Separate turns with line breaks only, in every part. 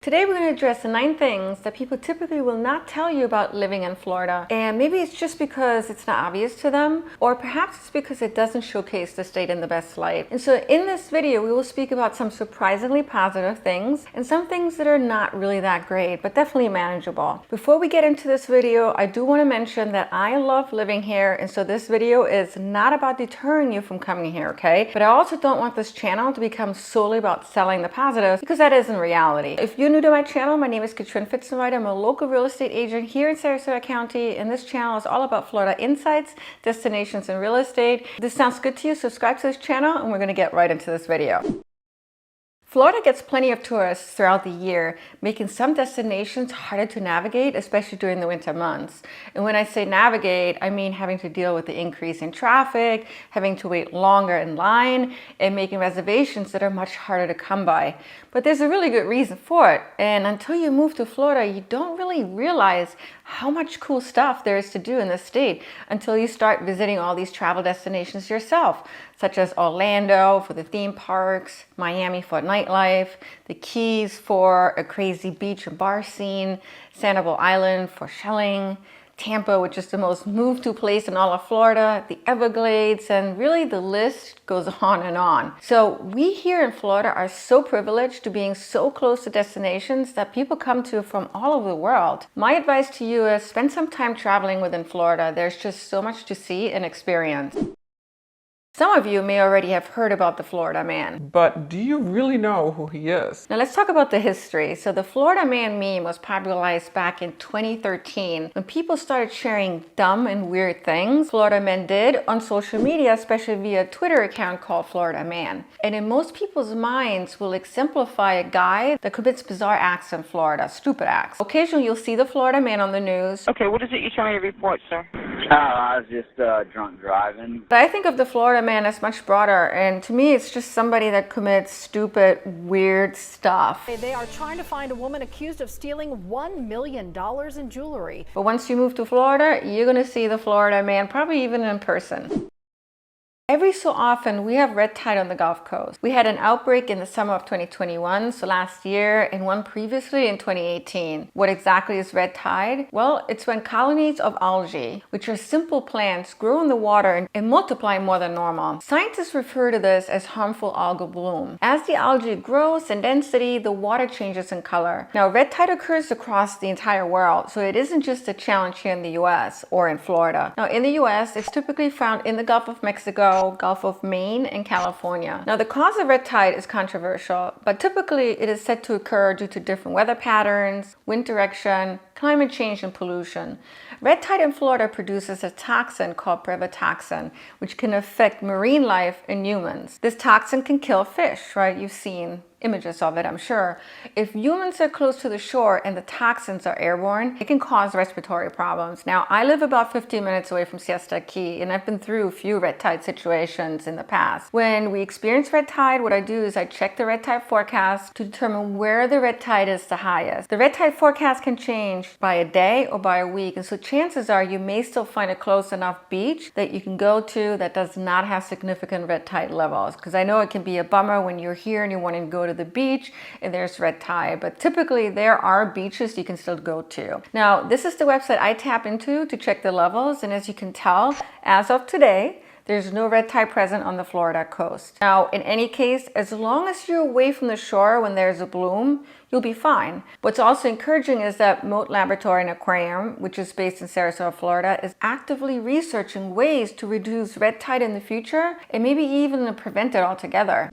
Today we're going to address the 9 things that people typically will not tell you about living in Florida. And maybe it's just because it's not obvious to them, or perhaps it's because it doesn't showcase the state in the best light. And so in this video, we will speak about some surprisingly positive things and some things that are not really that great, but definitely manageable. Before we get into this video, I do want to mention that I love living here. And so this video is not about deterring you from coming here, okay? But I also don't want this channel to become solely about selling the positives, because that isn't reality. If you're new to my channel, my name is Katrin.pfitzenreiter. I'm a local real estate agent here in Sarasota County, and this channel is all about Florida insights, destinations, and real estate. If this sounds good to you, subscribe to this channel, and we're going to get right into this video. Florida gets plenty of tourists throughout the year, making some destinations harder to navigate, especially during the winter months. And when I say navigate, I mean having to deal with the increase in traffic, having to wait longer in line, and making reservations that are much harder to come by. But there's a really good reason for it. And until you move to Florida, you don't really realize how much cool stuff there is to do in the state until you start visiting all these travel destinations yourself, such as Orlando for the theme parks, Miami for nightlife, the Keys for a crazy beach and bar scene, Sanibel Island for shelling, Tampa, which is the most moved to place in all of Florida, the Everglades, and really the list goes on and on. So we here in Florida are so privileged to being so close to destinations that people come to from all over the world. My advice to you is spend some time traveling within Florida. There's just so much to see and experience. Some of you may already have heard about the Florida Man.
But do you really know who he is?
Now let's talk about the history. So the Florida Man meme was popularized back in 2013 when people started sharing dumb and weird things Florida men did on social media, especially via a Twitter account called Florida Man. And in most people's minds will exemplify a guy that commits bizarre acts in Florida, stupid acts. Occasionally you'll see the Florida Man on the news.
Okay, what is it you're trying to report, sir?
I was just drunk driving.
But I think of the Florida Man as much broader, and to me it's just somebody that commits stupid, weird stuff.
They are trying to find a woman accused of stealing $1 million in jewelry.
But once you move to Florida, you're gonna see the Florida Man, probably even in person. Every so often, we have red tide on the Gulf Coast. We had an outbreak in the summer of 2021, so last year, and one previously in 2018. What exactly is red tide? Well, it's when colonies of algae, which are simple plants, grow in the water and multiply more than normal. Scientists refer to this as harmful algal bloom. As the algae grows in density, the water changes in color. Now, red tide occurs across the entire world, so it isn't just a challenge here in the US or in Florida. Now, in the US, it's typically found in the Gulf of Mexico, Gulf of Maine, and California. Now, the cause of red tide is controversial, but typically it is said to occur due to different weather patterns, wind direction, climate change, and pollution. Red tide in Florida produces a toxin called brevetoxin, which can affect marine life in humans. This toxin can kill fish, right? You've seen images of it, I'm sure. If humans are close to the shore and the toxins are airborne, it can cause respiratory problems. Now, I live about 15 minutes away from Siesta Key, and I've been through a few red tide situations in the past. When we experience red tide, what I do is I check the red tide forecast to determine where the red tide is the highest. The red tide forecast can change by a day or by a week, and so chances are you may still find a close enough beach that you can go to that does not have significant red tide levels. Because I know it can be a bummer when you're here and you want to go to the beach and there's red tide, but typically there are beaches you can still go to. Now, this is the website I tap into to check the levels, and as you can tell, as of today, there's no red tide present on the Florida coast. Now, in any case, as long as you're away from the shore when there's a bloom, you'll be fine. What's also encouraging is that Moat Laboratory and Aquarium, which is based in Sarasota, Florida, is actively researching ways to reduce red tide in the future and maybe even prevent it altogether.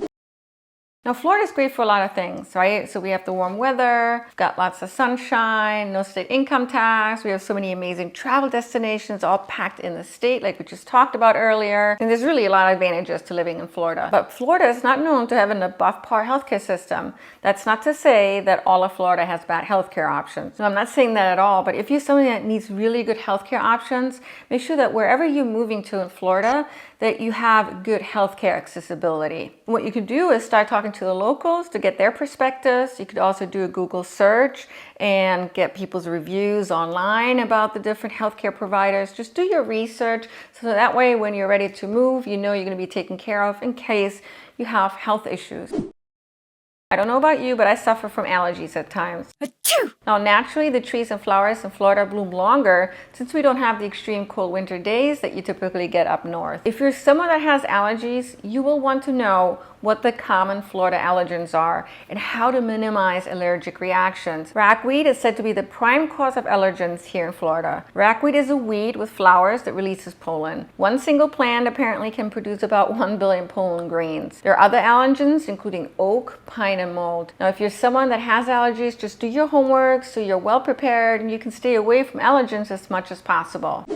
Now, Florida is great for a lot of things, right? So we have the warm weather, we've got lots of sunshine, no state income tax. We have so many amazing travel destinations all packed in the state, like we just talked about earlier. And there's really a lot of advantages to living in Florida. But Florida is not known to have an above par healthcare system. That's not to say that all of Florida has bad healthcare options. No, I'm not saying that at all. But if you're somebody that needs really good healthcare options, make sure that wherever you're moving to in Florida, that you have good healthcare accessibility. What you could do is start talking to the locals to get their perspectives. You could also do a Google search and get people's reviews online about the different healthcare providers. Just do your research so that way when you're ready to move, you know you're going to be taken care of in case you have health issues. I don't know about you, but I suffer from allergies at times. Now, naturally, the trees and flowers in Florida bloom longer since we don't have the extreme cold winter days that you typically get up north. If you're someone that has allergies, you will want to know what the common Florida allergens are and how to minimize allergic reactions. Ragweed is said to be the prime cause of allergens here in Florida. Ragweed is a weed with flowers that releases pollen. One single plant apparently can produce about 1 billion pollen grains. There are other allergens, including oak, pine, and mold. Now, if you're someone that has allergies, just do your homework so you're well prepared and you can stay away from allergens as much as possible.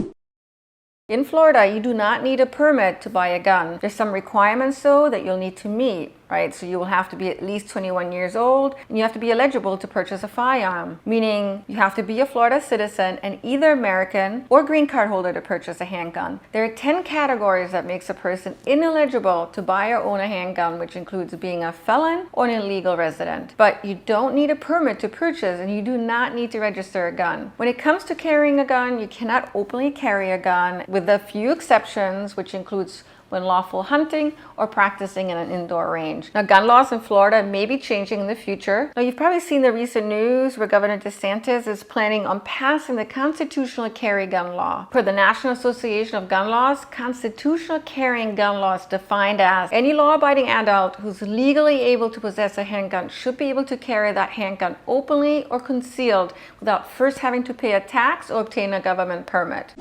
In Florida, you do not need a permit to buy a gun. There's some requirements though that you'll need to meet, right? So you will have to be at least 21 years old and you have to be eligible to purchase a firearm, meaning you have to be a Florida citizen and either American or green card holder to purchase a handgun. There are 10 categories that makes a person ineligible to buy or own a handgun, which includes being a felon or an illegal resident. But you don't need a permit to purchase and you do not need to register a gun. When it comes to carrying a gun, you cannot openly carry a gun with a few exceptions, which includes when lawful hunting or practicing in an indoor range. Now, gun laws in Florida may be changing in the future. Now, you've probably seen the recent news where Governor DeSantis is planning on passing the constitutional carry gun law. Per the National Association of Gun Laws, constitutional carrying gun law is defined as any law-abiding adult who's legally able to possess a handgun should be able to carry that handgun openly or concealed without first having to pay a tax or obtain a government permit.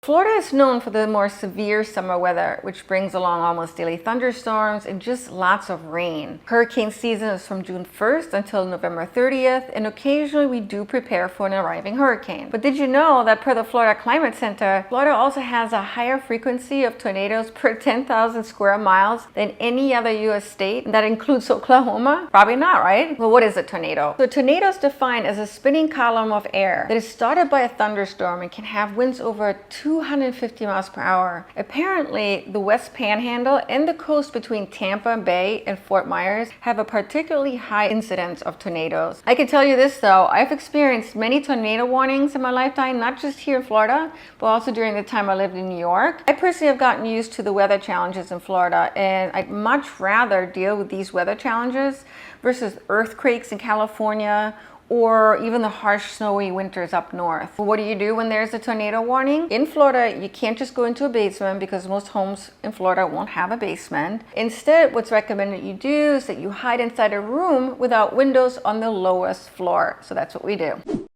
Florida is known for the more severe summer weather, which brings along almost daily thunderstorms and just lots of rain. Hurricane season is from June 1st until November 30th, and occasionally we do prepare for an arriving hurricane. But did you know that per the Florida Climate Center, Florida also has a higher frequency of tornadoes per 10,000 square miles than any other U.S. state? And that includes Oklahoma? Probably not, right? Well, what is a tornado? So a tornado is defined as a spinning column of air that is started by a thunderstorm and can have winds over 250 miles per hour. Apparently, the West Panhandle and the coast between Tampa Bay and Fort Myers have a particularly high incidence of tornadoes. I can tell you this though, I've experienced many tornado warnings in my lifetime, not just here in Florida, but also during the time I lived in New York. I personally have gotten used to the weather challenges in Florida, and I'd much rather deal with these weather challenges versus earthquakes in California or even the harsh snowy winters up north. What do you do when there's a tornado warning? In Florida, you can't just go into a basement because most homes in Florida won't have a basement. Instead, what's recommended you do is that you hide inside a room without windows on the lowest floor. So that's what we do.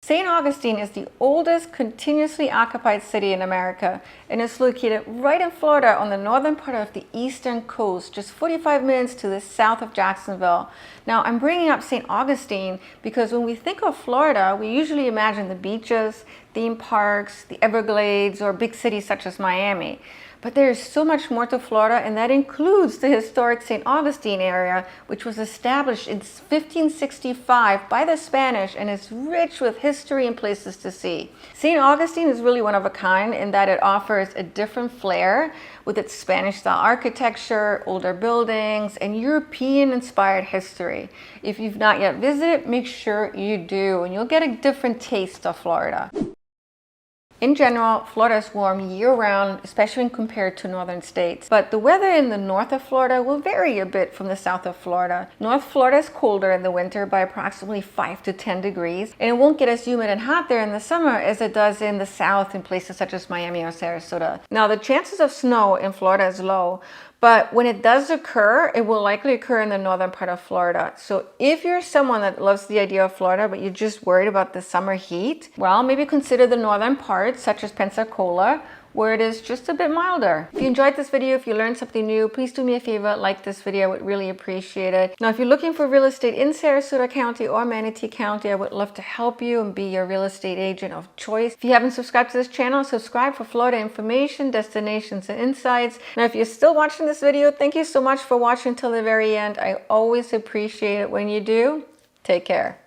St. Augustine is the oldest continuously occupied city in America and is located right in Florida on the northern part of the eastern coast, just 45 minutes to the south of Jacksonville. Now, I'm bringing up St. Augustine because when we think of Florida, we usually imagine the beaches, theme parks, the Everglades, or big cities such as Miami. But there is so much more to Florida, and that includes the historic St. Augustine area, which was established in 1565 by the Spanish and is rich with history and places to see. St. Augustine is really one of a kind in that it offers a different flair with its Spanish-style architecture, older buildings, and European-inspired history. If you've not yet visited, make sure you do, and you'll get a different taste of Florida. In general, Florida is warm year-round, especially when compared to northern states. But the weather in the north of Florida will vary a bit from the south of Florida. North Florida is colder in the winter by approximately 5 to 10 degrees, and it won't get as humid and hot there in the summer as it does in the south in places such as Miami or Sarasota. Now, the chances of snow in Florida is low, but when it does occur, it will likely occur in the northern part of Florida. So if you're someone that loves the idea of Florida, but you're just worried about the summer heat, well, maybe consider the northern parts, such as Pensacola, where it is just a bit milder. If you enjoyed this video, if you learned something new, please do me a favor, like this video. I would really appreciate it. Now, if you're looking for real estate in Sarasota County or Manatee County, I would love to help you and be your real estate agent of choice. If you haven't subscribed to this channel, subscribe for Florida information, destinations, and insights. Now, if you're still watching this video, thank you so much for watching till the very end. I always appreciate it when you do. Take care.